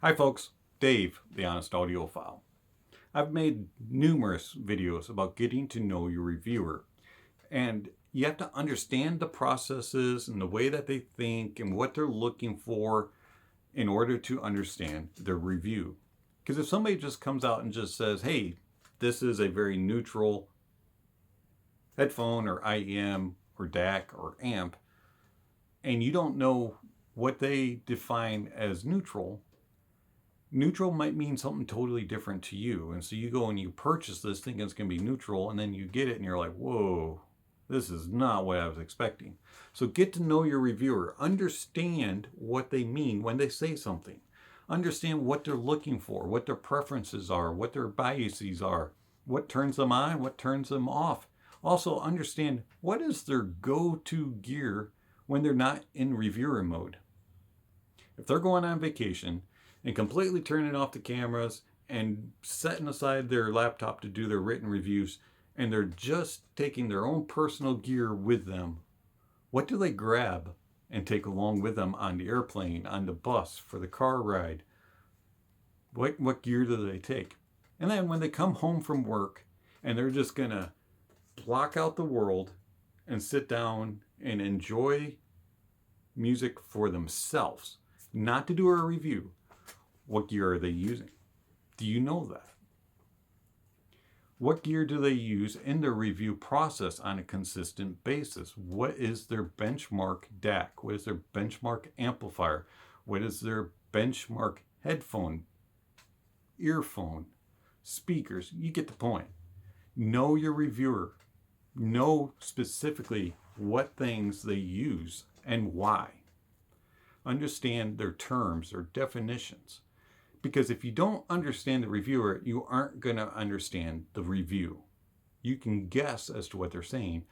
Hi folks, Dave, the Honest Audiophile. I've made numerous videos about getting to know your reviewer, and you have to understand the processes and the way that they think and what they're looking for in order to understand their review. Because if somebody just comes out and just says, hey, this is a very neutral headphone or IEM or DAC or amp, and you don't know what they define as neutral might mean something totally different to you. And so you go and you purchase this thinking it's going to be neutral, and then you get it and you're like, whoa, this is not what I was expecting. So get to know your reviewer. Understand what they mean when they say something. Understand what they're looking for, what their preferences are, what their biases are, what turns them on, what turns them off. Also understand what is their go-to gear when they're not in reviewer mode. If they're going on vacation and completely turning off the cameras and setting aside their laptop to do their written reviews, and they're just taking their own personal gear with them, what do they grab and take along with them on the airplane, on the bus, for the car ride? What gear do they take? And then when they come home from work and they're just gonna block out the world and sit down and enjoy music for themselves, not to do a review, what gear are they using? Do you know that? What gear do they use in their review process on a consistent basis? What is their benchmark DAC? What is their benchmark amplifier? What is their benchmark headphone, earphone, speakers? You get the point. Know your reviewer. Know specifically what things they use and why. Understand their terms or definitions. Because if you don't understand the reviewer, you aren't going to understand the review. You can guess as to what they're saying,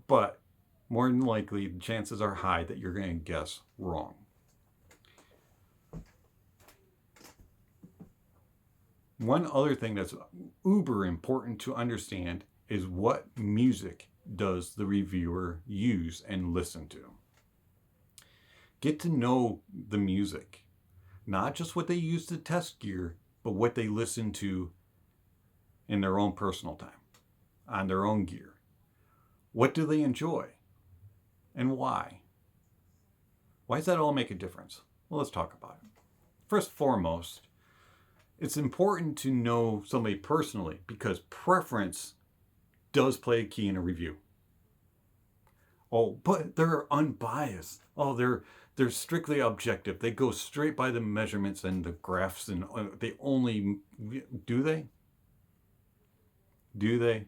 but more than likely, the chances are high that you're going to guess wrong. One other thing that's uber important to understand is what music does the reviewer use and listen to. Get to know the music. Not just what they use to test gear, but what they listen to in their own personal time, on their own gear. What do they enjoy? And why? Why does that all make a difference? Well, let's talk about it. First and foremost, it's important to know somebody personally because preference does play a key in a review. Oh, but they're unbiased. Oh, they're strictly objective. They go straight by the measurements and the graphs, and they only, do they? Do they?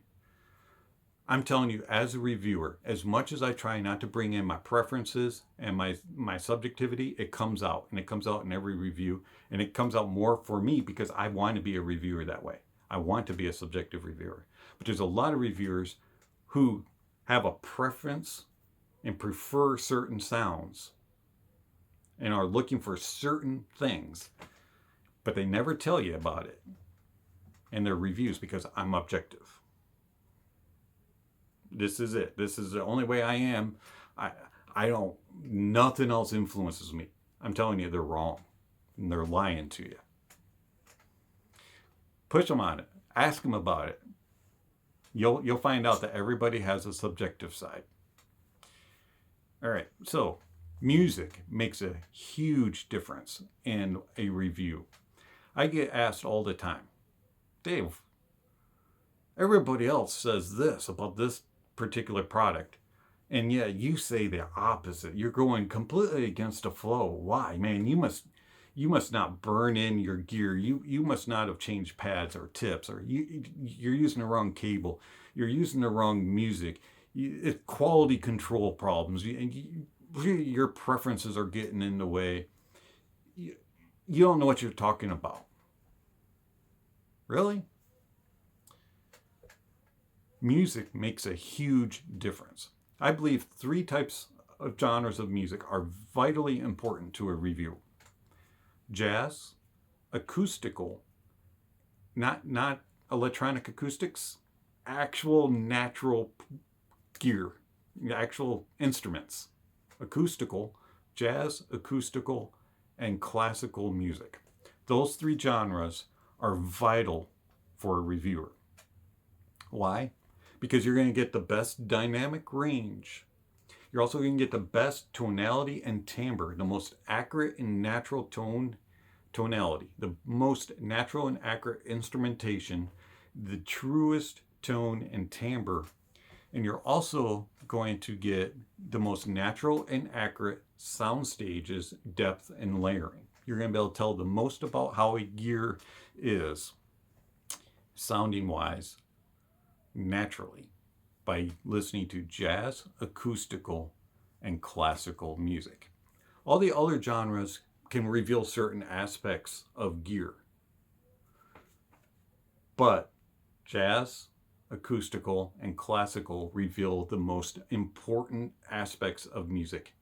I'm telling you, as a reviewer, as much as I try not to bring in my preferences and my subjectivity, it comes out, and it comes out in every review, and it comes out more for me because I want to be a reviewer that way. I want to be a subjective reviewer. But there's a lot of reviewers who have a preference and prefer certain sounds and are looking for certain things, but they never tell you about it in their reviews because I'm objective. This is it. This is the only way I am. I don't, nothing else influences me. I'm telling you, they're wrong and they're lying to you. Push them on it. Ask them about it. You'll find out that everybody has a subjective side. All right, so music makes a huge difference in a review. I get asked all the time, Dave, everybody else says this about this particular product, and yet you say the opposite. You're going completely against the flow. Why? Man, you must not burn in your gear. You must not have changed pads or tips, or you're using the wrong cable. You're using the wrong music. It's quality control problems, and your preferences are getting in the way. You don't know what you're talking about. Really? Music makes a huge difference. I believe 3 types of genres of music are vitally important to a review. Jazz, acoustical, not electronic acoustics, actual natural gear, actual instruments. Acoustical, jazz, acoustical, and classical music. Those three genres are vital for a reviewer. Why? Because you're going to get the best dynamic range. You're also going to get the best tonality and timbre, the most accurate and natural tonality, the most natural and accurate instrumentation, the truest tone and timbre. And you're also going to get the most natural and accurate sound stages, depth, and layering. You're going to be able to tell the most about how a gear is, sounding wise, naturally, by listening to jazz, acoustical, and classical music. All the other genres can reveal certain aspects of gear, but jazz, acoustical, and classical reveal the most important aspects of music: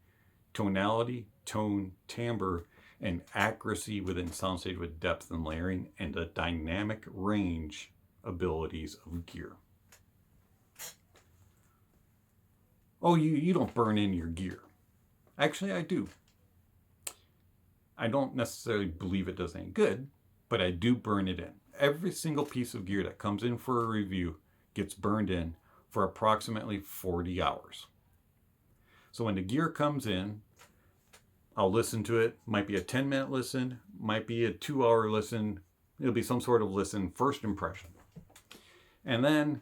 tonality, tone, timbre, and accuracy within soundstage with depth and layering, and the dynamic range abilities of gear. Oh, you don't burn in your gear. Actually, I do. I don't necessarily believe it does any good, but I do burn it in. Every single piece of gear that comes in for a review gets burned in for approximately 40 hours. So when the gear comes in, I'll listen to it. Might be a 10-minute listen, might be a 2-hour listen. It'll be some sort of listen, first impression. And then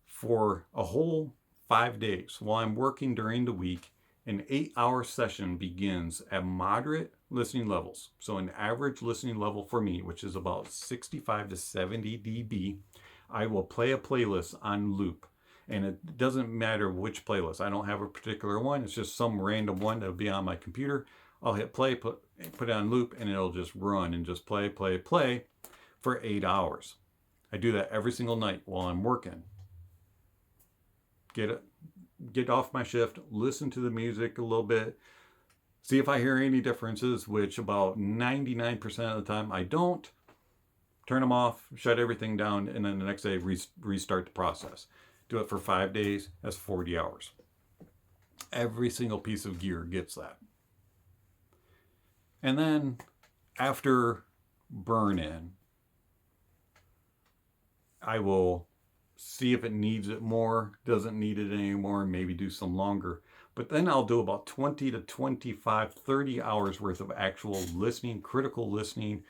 for a whole 5 days, while I'm working during the week, an 8-hour session begins at moderate listening levels. So an average listening level for me, which is about 65 to 70 dB, I will play a playlist on loop. And it doesn't matter which playlist. I don't have a particular one. It's just some random one that'll be on my computer. I'll hit play, put it on loop, and it'll just run and just play for 8 hours. I do that every single night while I'm working. Get off my shift, listen to the music a little bit, see if I hear any differences, which about 99% of the time I don't. Turn them off, shut everything down, and then the next day restart the process. Do it for 5 days, that's 40 hours. Every single piece of gear gets that. And then after burn-in, I will see if it needs it more, doesn't need it anymore, maybe do some longer. But then I'll do about 20 to 25, 30 hours worth of actual listening, critical listening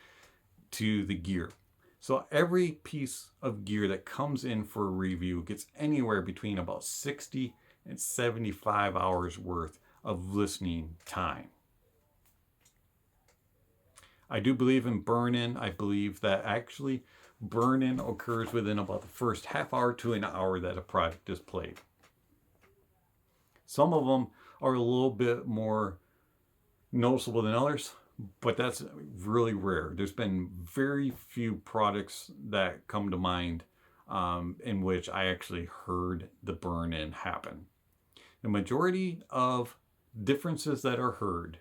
to the gear. So every piece of gear that comes in for a review gets anywhere between about 60 and 75 hours worth of listening time. I do believe in burn-in. I believe that actually burn-in occurs within about the first half hour to an hour that a product is played. Some of them are a little bit more noticeable than others, but that's really rare. There's been very few products that come to mind in which I actually heard the burn-in happen. The majority of differences that are heard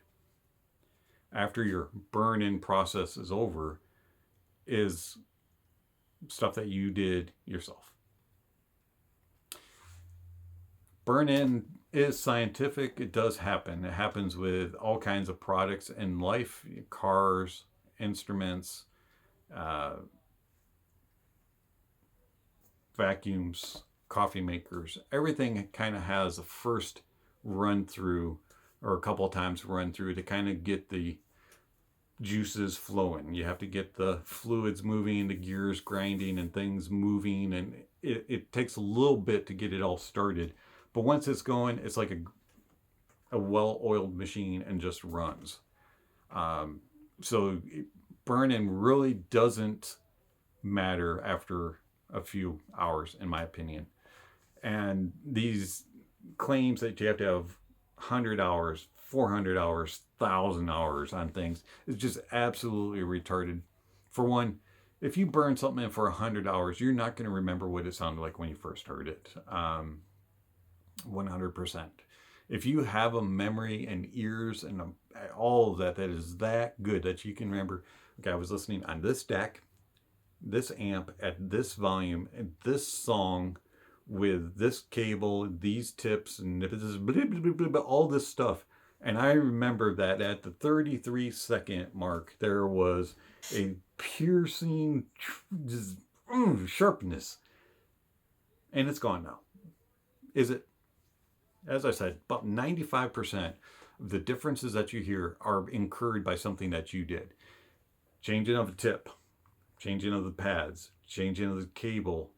after your burn-in process is over is stuff that you did yourself. Burn-in is scientific. It does happen. It happens with all kinds of products in life, cars, instruments, vacuums, coffee makers. Everything kind of has a first run through or a couple of times run through to kind of get the juices flowing. You have to get the fluids moving, the gears grinding and things moving, and it takes a little bit to get it all started. But once it's going, it's like a well-oiled machine and just runs. So burn-in really doesn't matter after a few hours, in my opinion. And these claims that you have to have 100 hours, 400 hours, 1,000 hours on things is just absolutely retarded. For one, if you burn something in for 100 hours, you're not going to remember what it sounded like when you first heard it. 100%. If you have a memory and ears and all of that is that good that you can remember, okay, I was listening on this deck, this amp at this volume, and this song with this cable, these tips, and all this stuff. And I remember that at the 33-second mark, there was a piercing just, sharpness. And it's gone now. Is it? As I said, about 95% of the differences that you hear are incurred by something that you did. Changing of a tip, changing of the pads, changing of the cable,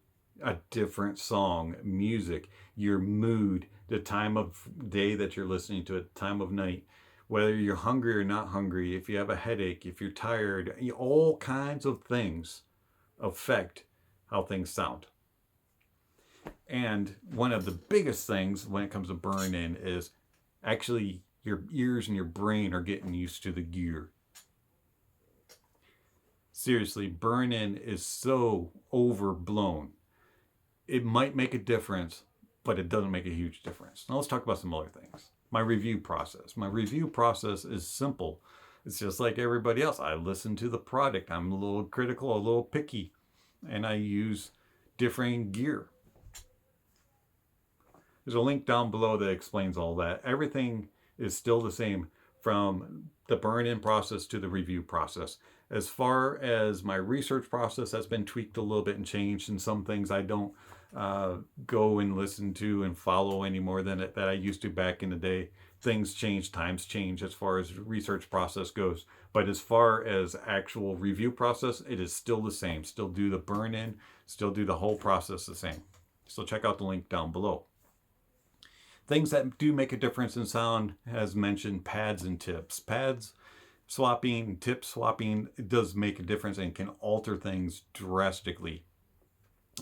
a different song, music, your mood, the time of day that you're listening to it, time of night, whether you're hungry or not hungry, if you have a headache, if you're tired, all kinds of things affect how things sound. And one of the biggest things when it comes to burn-in is actually your ears and your brain are getting used to the gear. Seriously, burn-in is so overblown. It might make a difference, but it doesn't make a huge difference. Now let's talk about some other things. My review process. My review process is simple. It's just like everybody else. I listen to the product. I'm a little critical, a little picky, and I use different gear. There's a link down below that explains all that. Everything is still the same from the burn-in process to the review process. As far as my research process, that's been tweaked a little bit and changed, and some things I don't go and listen to and follow any more than that I used to back in the day. Things change, times change as far as research process goes. But as far as actual review process, it is still the same. Still do the burn-in, still do the whole process the same. So check out the link down below. Things that do make a difference in sound, as mentioned, pads and tips. Pads swapping, tip swapping, it does make a difference and can alter things drastically.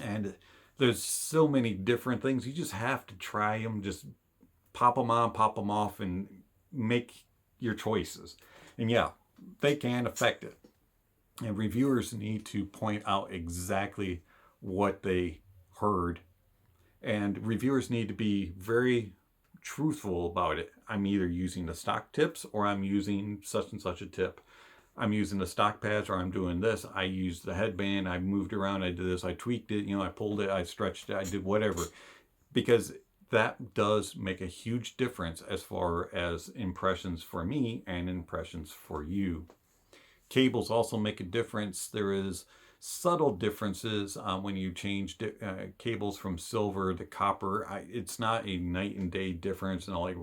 And there's so many different things. You just have to try them. Just pop them on, pop them off, and make your choices. And yeah, they can affect it. And reviewers need to point out exactly what they heard. And reviewers need to be very truthful about it. I'm either using the stock tips or I'm using such and such a tip. I'm using the stock pads or I'm doing this. I used the headband. I moved around. I did this. I tweaked it. I pulled it. I stretched it. I did whatever. Because that does make a huge difference as far as impressions for me and impressions for you. Cables also make a difference. There is subtle differences when you change cables from silver to copper. It's not a night and day difference. And like,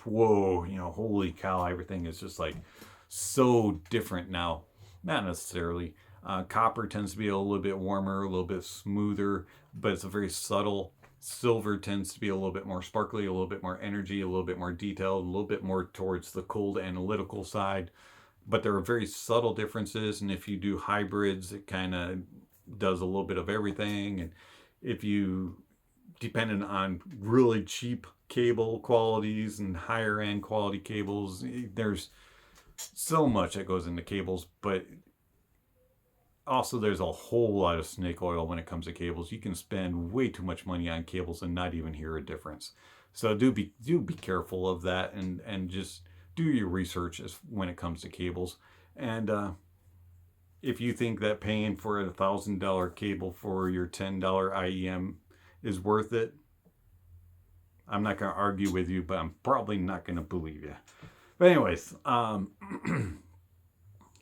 whoa, holy cow, everything is just like so different now. Not necessarily. Copper tends to be a little bit warmer, a little bit smoother, but it's a very subtle. Silver tends to be a little bit more sparkly, a little bit more energy, a little bit more detailed, a little bit more towards the cold analytical side. But there are very subtle differences, and if you do hybrids, it kind of does a little bit of everything. And if you, depending on really cheap cable qualities and higher end quality cables, there's so much that goes into cables, but also there's a whole lot of snake oil when it comes to cables. You can spend way too much money on cables and not even hear a difference. So do be careful of that, and just do your research when it comes to cables. And if you think that paying for a $1,000 cable for your $10 IEM is worth it, I'm not going to argue with you, but I'm probably not going to believe you. But anyways,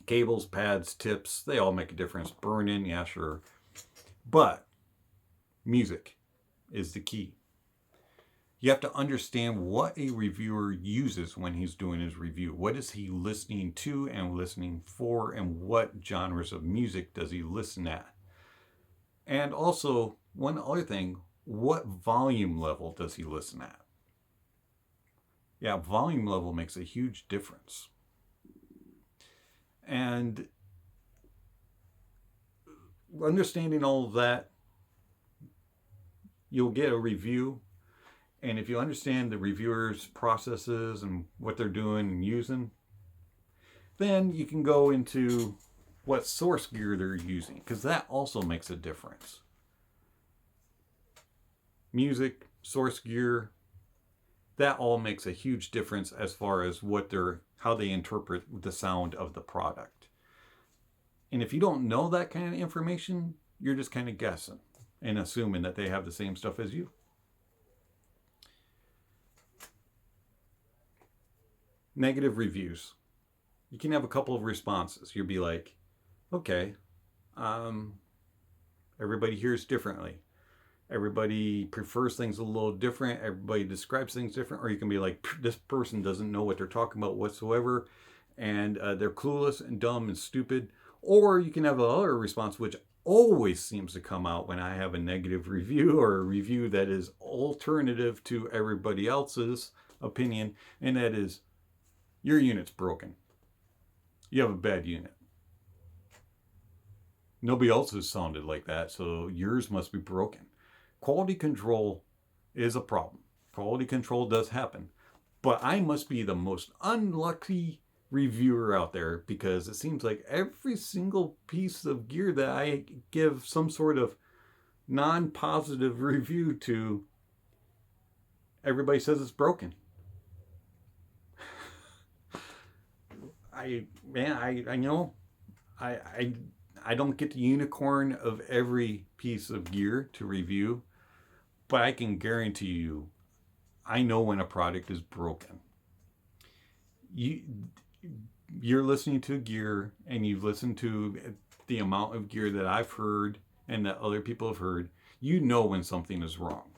cables, pads, tips, they all make a difference. Burn-in, yeah, sure. But music is the key. You have to understand what a reviewer uses when he's doing his review. What is he listening to and listening for, and what genres of music does he listen at? And also, one other thing, what volume level does he listen at? Yeah, volume level makes a huge difference. And understanding all of that, you'll get a review. And if you understand the reviewer's processes and what they're doing and using, then you can go into what source gear they're using, because that also makes a difference. Music, source gear, that all makes a huge difference as far as how they interpret the sound of the product. And if you don't know that kind of information, you're just kind of guessing and assuming that they have the same stuff as you. negative reviews. You can have a couple of responses. You'll be like, okay, everybody hears differently. Everybody prefers things a little different. Everybody describes things different. Or you can be like, this person doesn't know what they're talking about whatsoever, and they're clueless and dumb and stupid. Or you can have another response, which always seems to come out when I have a negative review or a review that is alternative to everybody else's opinion, and that is, your unit's broken. You have a bad unit. Nobody else has sounded like that, so yours must be broken. Quality control is a problem. Quality control does happen. But I must be the most unlucky reviewer out there, because it seems like every single piece of gear that I give some sort of non-positive review to, everybody says it's broken. I know I don't get the unicorn of every piece of gear to review, but I can guarantee you, I know when a product is broken. You're listening to gear, and you've listened to the amount of gear that I've heard and that other people have heard. You know when something is wrong.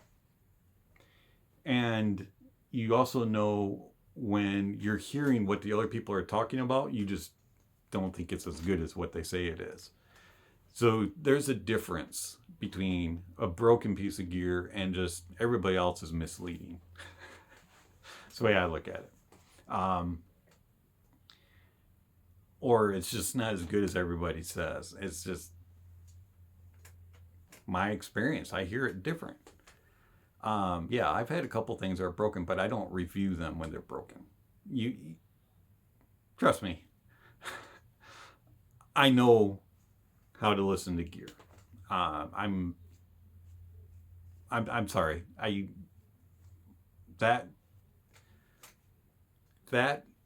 And you also know when you're hearing what the other people are talking about, you just don't think it's as good as what they say it is. So there's a difference between a broken piece of gear and just everybody else is misleading. That's the way I look at it. Or it's just not as good as everybody says. It's just my experience. I hear it different. Yeah, I've had a couple things that are broken, but I don't review them when they're broken. You trust me. I know how to listen to gear. I'm sorry. That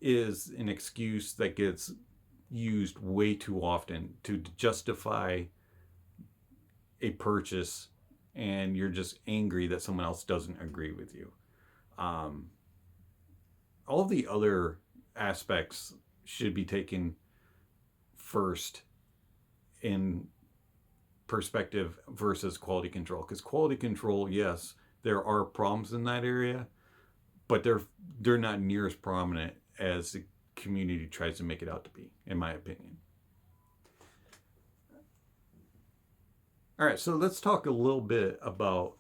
is an excuse that gets used way too often to justify a purchase, and you're just angry that someone else doesn't agree with you. All the other aspects should be taken first in perspective versus quality control. Because quality control, yes, there are problems in that area, but they're not near as prominent as the community tries to make it out to be, in my opinion. All right, so let's talk a little bit about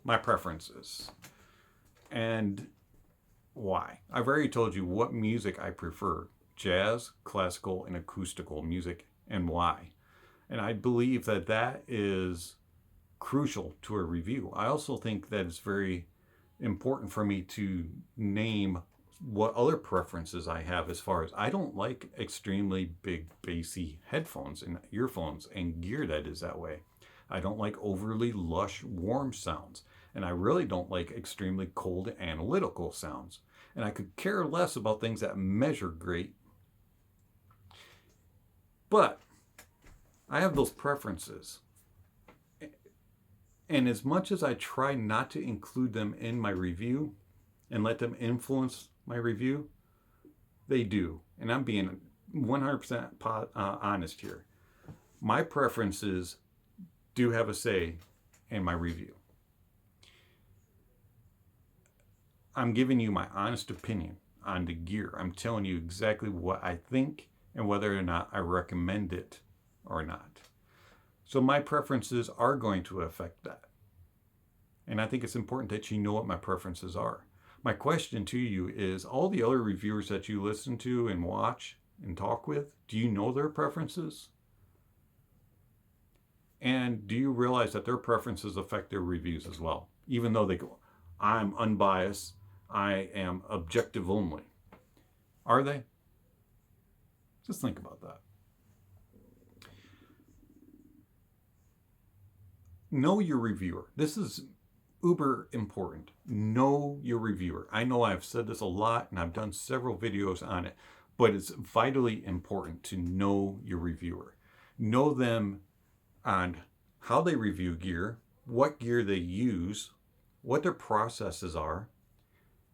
my preferences and why. I've already told you what music I prefer: jazz, classical, and acoustical music, and why. And I believe that that is crucial to a review. I also think that it's very important for me to name what other preferences I have, as far as I don't like extremely big bassy headphones and earphones and gear that is that way. I don't like overly lush warm sounds, and I really don't like extremely cold analytical sounds. And I could care less about things that measure great. But I have those preferences. And as much as I try not to include them in my review and let them influence my review, they do. And I'm being 100% honest here. My preferences do have a say in my review. I'm giving you my honest opinion on the gear. I'm telling you exactly what I think and whether or not I recommend it or not. So my preferences are going to affect that. And I think it's important that you know what my preferences are. My question to you is, all the other reviewers that you listen to and watch and talk with, do you know their preferences? And do you realize that their preferences affect their reviews as well? Even though they go, I'm unbiased, I am objective only. Are they? Just think about that. Know your reviewer. This is uber important. Know your reviewer. I know I've said this a lot and I've done several videos on it, but it's vitally important to know your reviewer. Know them on how they review gear, what gear they use, what their processes are,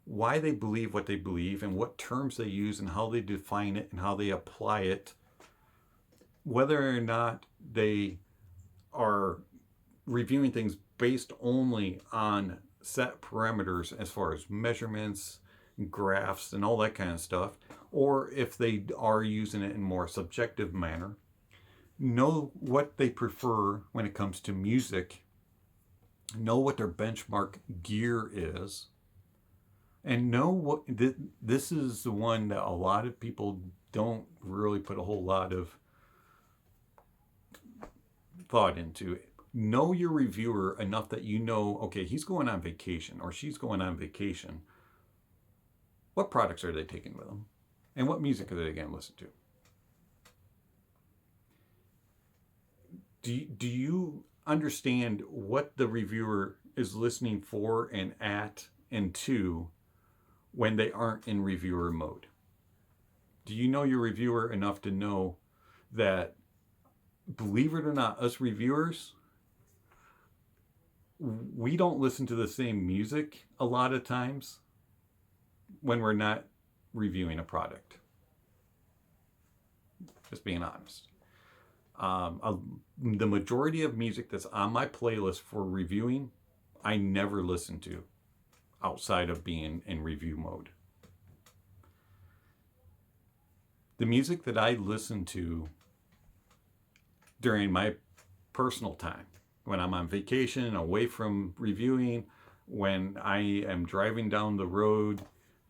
why they believe what they believe and what terms they use and how they define it and how they apply it, whether or not they are reviewing things based only on set parameters as far as measurements, graphs, and all that kind of stuff, or if they are using it in a more subjective manner. Know what they prefer when it comes to music, know what their benchmark gear is, and know what this is the one that a lot of people don't really put a whole lot of thought into. Know your reviewer enough that you know, okay, he's going on vacation or she's going on vacation. What products are they taking with them? And what music are they going to listen to? Do you understand what the reviewer is listening for and at and to when they aren't in reviewer mode? Do you know your reviewer enough to know that, believe it or not, us reviewers, we don't listen to the same music a lot of times when we're not reviewing a product. Just being honest. The majority of music that's on my playlist for reviewing, I never listen to outside of being in review mode. The music that I listen to during my personal time, when I'm on vacation, away from reviewing, when I am driving down the road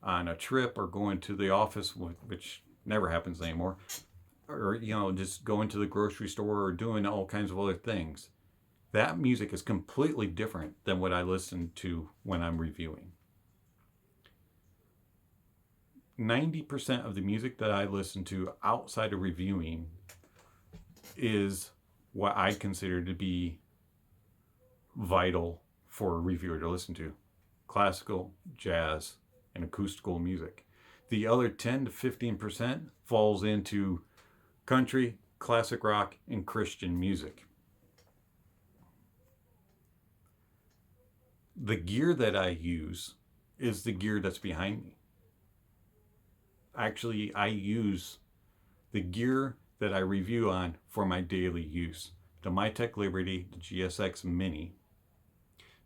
on a trip or going to the office, which never happens anymore, or, you know, just going to the grocery store or doing all kinds of other things. That music is completely different than what I listen to when I'm reviewing. 90% of the music that I listen to outside of reviewing is what I consider to be vital for a reviewer to listen to. Classical, jazz, and acoustical music. The other 10 to 15% falls into country, classic rock, and Christian music. The gear that I use is the gear that's behind me. Actually, I use the gear that I review on for my daily use. The Mytek Liberty, the GSX Mini,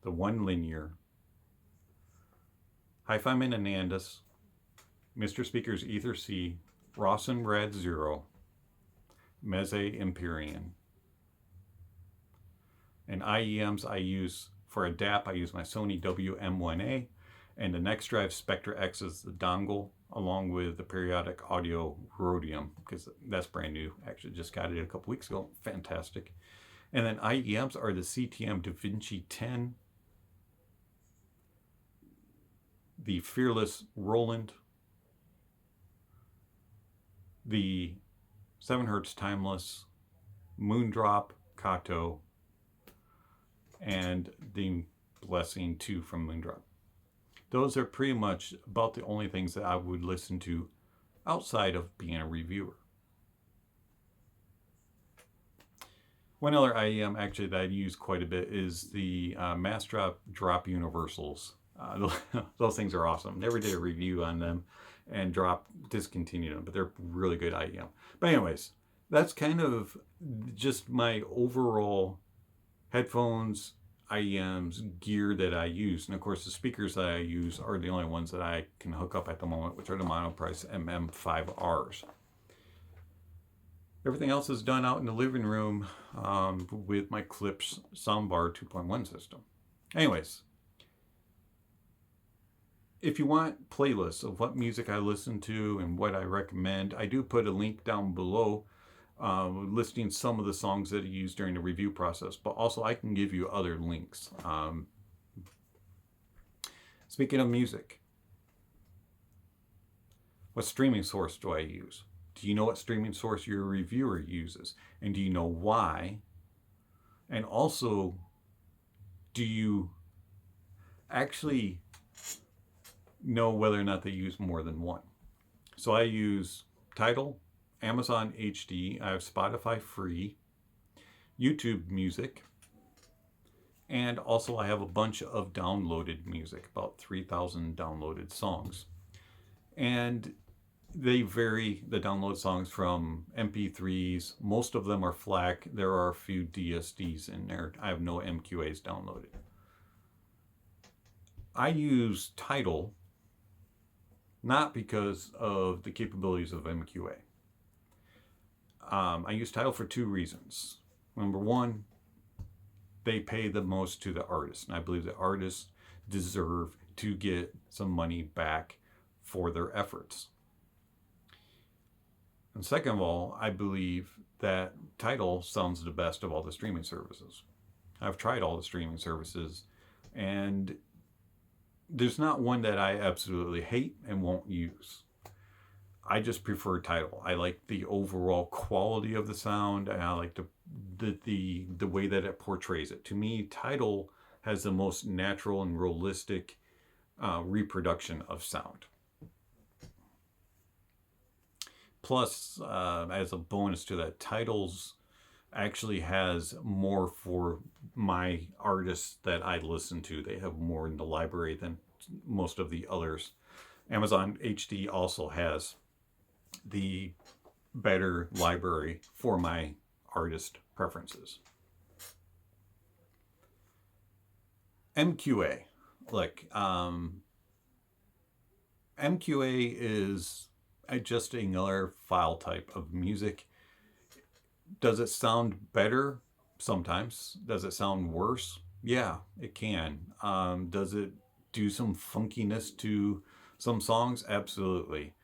the One Linear, Hi-Fi Anandus, Mr. Speaker's Ether C, Rawson Rad Zero, Meze Empyrean. And IEMs I use for a DAP, I use my Sony WM1A, and the Next Drive Spectra X is the dongle, along with the Periodic Audio Rhodium, because that's brand new. Actually, just got it a couple weeks ago. Fantastic. And then IEMs are the CTM DaVinci 10, the Fearless Roland, the 7 Hz Timeless, Moondrop Kato, and the Blessing 2 from Moondrop. Those are pretty much about the only things that I would listen to outside of being a reviewer. One other IEM actually that I use quite a bit is the Massdrop Drop Universals. Those things are awesome. Never did a review on them, and Drop discontinued them, but they're really good IEM. But anyways, that's kind of just my overall headphones, IEMs, gear that I use. And of course, the speakers that I use are the only ones that I can hook up at the moment, which are the Monoprice MM5Rs. Everything else is done out in the living room with my Klipsch Soundbar 2.1 system. Anyways, if you want playlists of what music I listen to and what I recommend, I do put a link down below listing some of the songs that I use during the review process, but also I can give you other links. Speaking of music, what streaming source do I use? Do you know what streaming source your reviewer uses? And do you know why? And also, do you actually know whether or not they use more than one? So I use Tidal, Amazon HD, I have Spotify free, YouTube Music, And also I have a bunch of downloaded music, about 3,000 downloaded songs. And they vary, the download songs, from MP3s. Most of them are FLAC. There are a few DSDs in there. I have no MQAs downloaded. I use Tidal not because of the capabilities of MQA. I use Tidal for two reasons. Number one, they pay the most to the artist, and I believe the artists deserve to get some money back for their efforts. And second of all, I believe that Tidal sounds the best of all the streaming services. I've tried all the streaming services, and there's not one that I absolutely hate and won't use. I just prefer Tidal. I like the overall quality of the sound, and I like the way that it portrays it. To me, Tidal has the most natural and realistic reproduction of sound. Plus, as a bonus to that, Tidal's actually has more for my artists that I listen to. They have more in the library than most of the others. Amazon HD also has the better library for my artist preferences. MQA. Look, MQA is just another file type of music. Does it sound better? Sometimes. Does it sound worse? Yeah, it can. Does it do some funkiness to some songs? Absolutely.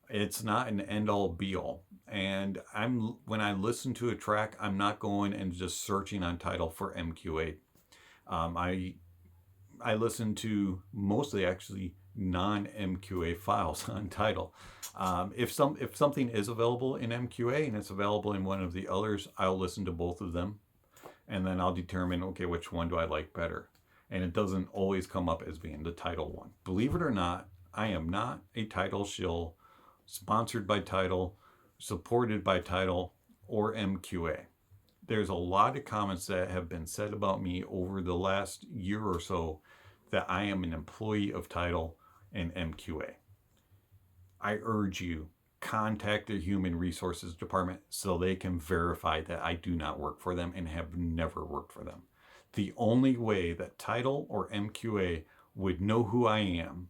It's not an end-all be-all. And when I listen to a track, I'm not going and just searching on Tidal for MQA. I listen to mostly actually non-MQA files on Tidal. If something is available in MQA and it's available in one of the others, I'll listen to both of them, and then I'll determine, okay, which one do I like better. And it doesn't always come up as being the Tidal one. Believe it or not, I am not a Tidal shill, sponsored by Tidal, supported by Tidal, or MQA. There's a lot of comments that have been said about me over the last year or so that I am an employee of Tidal and MQA. I urge you, contact the Human Resources Department so they can verify that I do not work for them and have never worked for them. The only way that Tidal or MQA would know who I am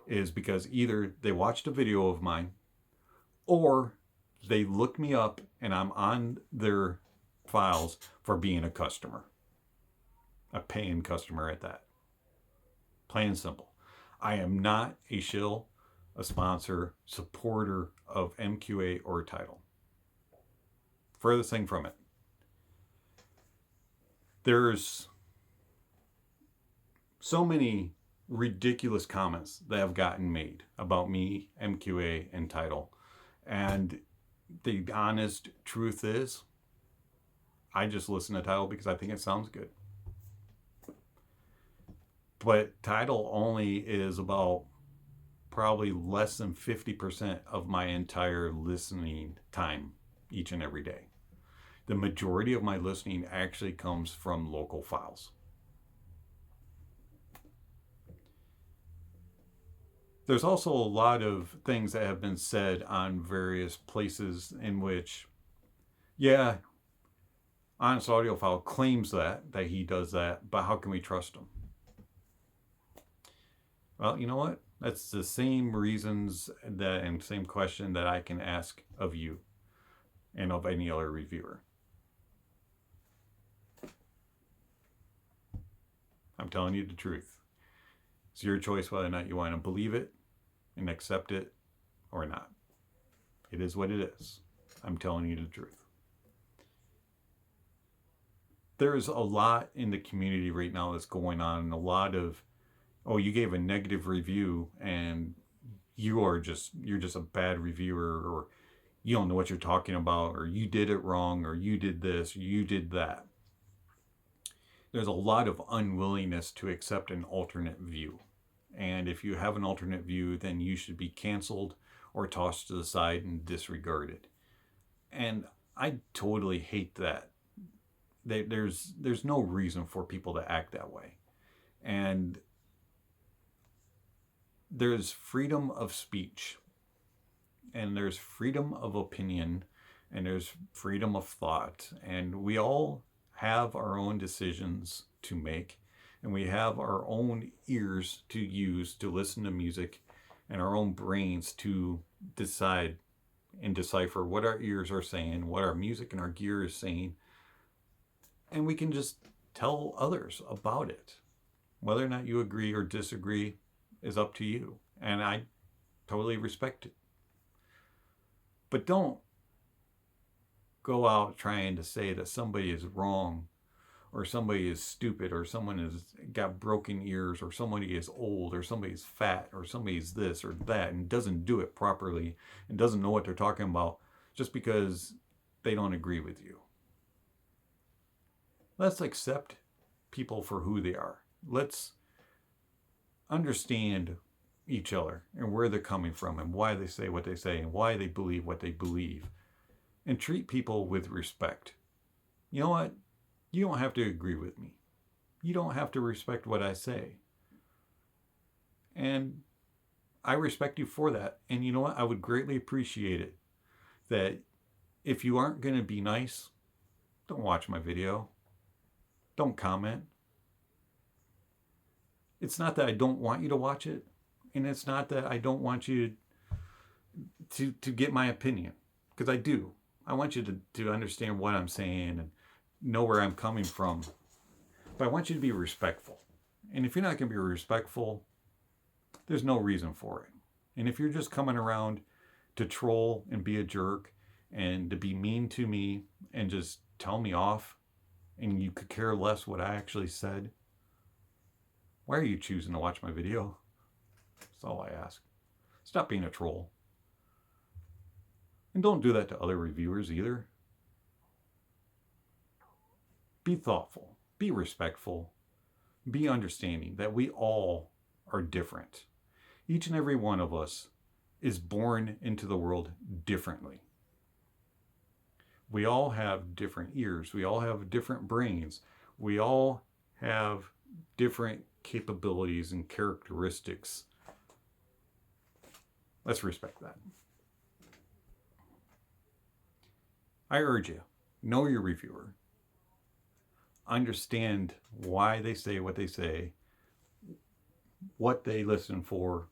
is because either they watched a video of mine or they look me up and I'm on their files for being a customer, a paying customer at that. Plain and simple. I am not a shill, a sponsor, supporter of MQA or Tidal. Furthest thing from it. There's so many ridiculous comments that have gotten made about me, MQA, and Tidal. And the honest truth is, I just listen to Tidal because I think it sounds good. But Tidal only is about probably less than 50% of my entire listening time each and every day. The majority of my listening actually comes from local files. There's also a lot of things that have been said on various places in which, yeah, Honest Audiophile claims that he does that, but how can we trust him? Well, you know what? That's the same reasons and same question that I can ask of you and of any other reviewer. I'm telling you the truth. It's your choice whether or not you want to believe it and accept it or not. It is what it is. I'm telling you the truth. There's a lot in the community right now that's going on, and a lot of, oh, you gave a negative review and you're just a bad reviewer, or you don't know what you're talking about, or you did it wrong, or you did this, or you did that. There's a lot of unwillingness to accept an alternate view. And if you have an alternate view, then you should be canceled or tossed to the side and disregarded. And I totally hate that there's no reason for people to act that way. And there's freedom of speech, and there's freedom of opinion, and there's freedom of thought, and we all have our own decisions to make, and we have our own ears to use to listen to music, and our own brains to decide and decipher what our ears are saying, what our music and our gear is saying, and we can just tell others about it. Whether or not you agree or disagree is up to you, and I totally respect it. But don't go out trying to say that somebody is wrong, or somebody is stupid, or someone has got broken ears, or somebody is old, or somebody's fat, or somebody's this or that, and doesn't do it properly, and doesn't know what they're talking about, just because they don't agree with you. Let's accept people for who they are. Let's understand each other and where they're coming from, and why they say what they say, and why they believe what they believe, and treat people with respect. You know what? You don't have to agree with me. You don't have to respect what I say. And I respect you for that. And you know what? I would greatly appreciate it that if you aren't going to be nice, don't watch my video. Don't comment. It's not that I don't want you to watch it, and it's not that I don't want you to get my opinion, because I do. I want you to understand what I'm saying and know where I'm coming from. But I want you to be respectful. And if you're not going to be respectful, there's no reason for it. And if you're just coming around to troll and be a jerk and to be mean to me and just tell me off, and you could care less what I actually said, why are you choosing to watch my video? That's all I ask. Stop being a troll. And don't do that to other reviewers either. Be thoughtful. Be respectful. Be understanding that we all are different. Each and every one of us is born into the world differently. We all have different ears. We all have different brains. We all have different capabilities and characteristics. Let's respect that. I urge you, know your reviewer. Understand why they say what they say, what they listen for,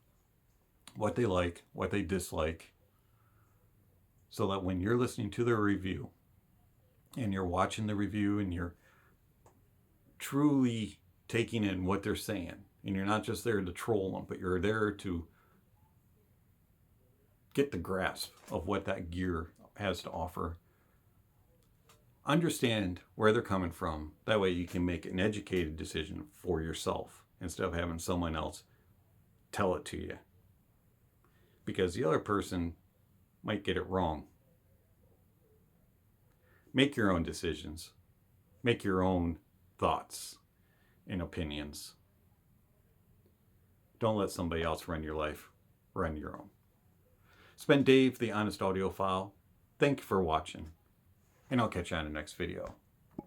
what they like, what they dislike, so that when you're listening to their review and you're watching the review and you're truly taking in what they're saying, and you're not just there to troll them, but you're there to get the grasp of what that gear has to offer. Understand where they're coming from. That way you can make an educated decision for yourself instead of having someone else tell it to you. Because the other person might get it wrong. Make your own decisions. Make your own thoughts and opinions. Don't let somebody else run your life. Run your own. It's been Dave, the Honest Audiophile. Thank you for watching, and I'll catch you on the next video.